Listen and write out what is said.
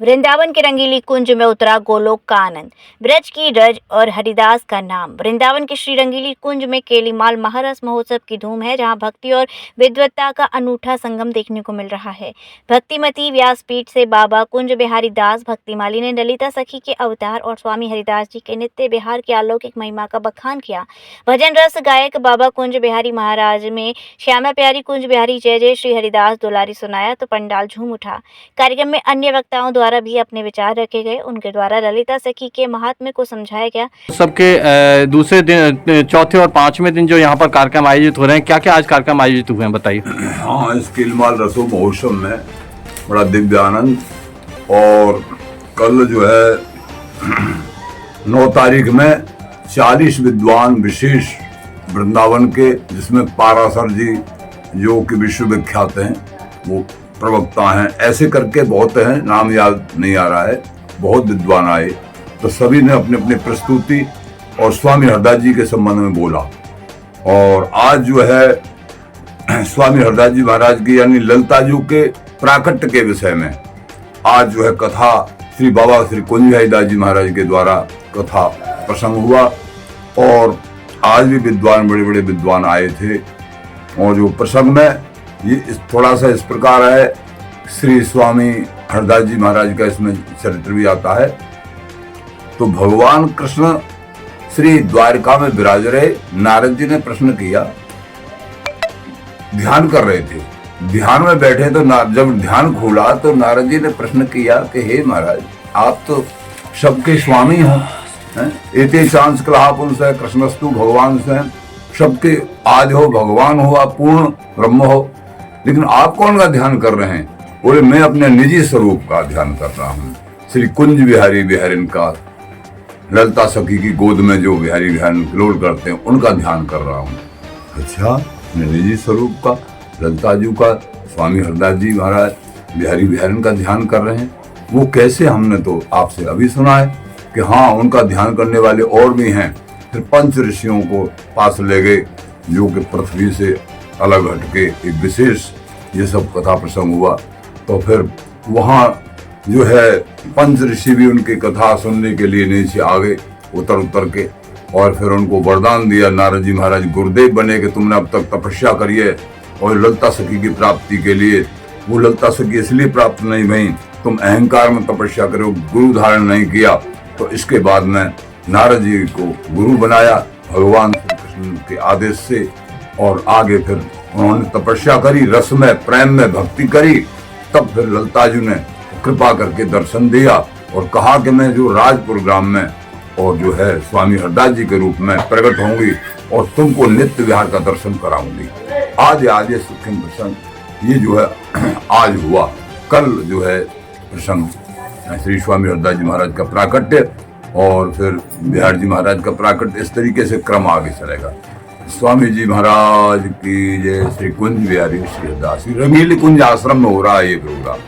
वृंदावन के रंगीली कुंज में उतरा गोलोक का आनंद, ब्रज की रज और हरिदास का नाम। वृंदावन के श्री रंगीली कुंज में केलीमाल महारस महोत्सव की धूम है, जहां भक्ति और विद्वत्ता का अनूठा संगम देखने को मिल रहा है। भक्तिमती व्यासपीठ से बाबा कुंज बिहारी दास भक्तिमाली ने ललिता सखी के अवतार और स्वामी हरिदास जी के नित्य बिहार की अलौकिक महिमा का बखान किया। भजन रस गायक बाबा कुंज बिहारी महाराज में श्यामा प्यारी कुंज बिहारी जय जय श्री हरिदास दुलारी सुनाया तो पंडाल झूम उठा। कार्यक्रम में अन्य वक्ताओं द्वारा भी अपने विचार रखे गए। उनके द्वारा ललिता सखी के महात्म्य को समझाया गया। सबके दूसरे दिन, चौथे और पांचवें दिन जो यहाँ पर कार्यक्रम आयोजित हो रहे हैं, क्या क्या आज कार्यक्रम आयोजित हुए हैं, बताइए। हाँ, इस केलीमाल रसो महोत्सव में बड़ा दिव्य आनंद। और कल जो है 9 तारीख में 40 विद्वान विशेष वृंदावन के, जिसमें पारासर जी जो कि विश्वविख्यात हैं, वो प्रवक्ता हैं, ऐसे करके बहुत हैं, नाम याद नहीं आ रहा है, बहुत विद्वान आए। तो सभी ने अपने अपने प्रस्तुति और स्वामी हरदास जी के संबंध में बोला। और आज जो है स्वामी हरदास जी महाराज की यानी ललिता जी के प्राकट्य के विषय में आज जो है कथा श्री बाबा श्री कुंज बिहारी दास जी महाराज के द्वारा कथा प्रसंग हुआ। और आज भी विद्वान, बड़े बड़े विद्वान आए थे। और जो प्रसंग में ये थोड़ा सा इस प्रकार है, श्री स्वामी हरदास जी महाराज का इसमें चरित्र भी आता है। तो भगवान कृष्ण श्री द्वारका में विराज रहे, नारद जी ने प्रश्न किया, ध्यान कर रहे थे, ध्यान में बैठे, तो जब ध्यान खोला तो नारद जी ने प्रश्न किया कि हे महाराज, आप तो सबके स्वामी हो, एते चांस कलहा पुंस है कृष्णस्तु भगवान से, सबके आदि हो, भगवान हो, आप पूर्ण ब्रह्म हो, लेकिन आप कौन का ध्यान कर रहे हैं? बोले मैं अपने निजी स्वरूप का ध्यान कर रहा हूँ, श्री कुंज बिहारी बिहारिन का, ललिता सखी की गोद में जो बिहारी बिहारिन लोड करते हैं उनका ध्यान कर रहा हूँ। अच्छा, अपने निजी स्वरूप का, ललिता जी का, स्वामी हरदास जी महाराज बिहारी बिहारिन का ध्यान कर रहे हैं, वो कैसे? हमने तो आपसे अभी सुना है कि हाँ, उनका ध्यान करने वाले और भी हैं। फिर पंच ऋषियों को पास ले गए, जो कि पृथ्वी से अलग हटके एक विशेष ये सब कथा प्रसंग हुआ। तो फिर वहाँ जो है पंच ऋषि भी उनकी कथा सुनने के लिए नीचे आ गए उतर के। और फिर उनको वरदान दिया नारद जी महाराज, गुरुदेव बने कि तुमने अब तक तपस्या करिए और ललिता सखी की प्राप्ति के लिए। वो ललिता सखी इसलिए प्राप्त नहीं भई, तुम अहंकार में तपस्या करो, गुरु धारण नहीं किया। तो इसके बाद में नारद जी को गुरु बनाया भगवान श्री कृष्ण के आदेश से। और आगे फिर उन्होंने तपस्या करी, रस में, प्रेम में भक्ति करी। तब फिर ललिता जी ने कृपा करके दर्शन दिया और कहा कि मैं जो राजपुर ग्राम में और जो है स्वामी हरदास जी के रूप में प्रकट होंगी और तुमको नित्य विहार का दर्शन कराऊंगी। आज ये सुखिन प्रसंग ये जो है आज हुआ। कल जो है प्रसंग श्री स्वामी हरदास जी महाराज का प्राकट्य और फिर बिहार जी महाराज का प्राकट्य, इस तरीके से क्रम आगे चलेगा। स्वामी जी महाराज की जय। श्री कुंज बिहारी श्री हरदास रंगीली कुंज आश्रम में हो रहा है ये प्रोग्राम।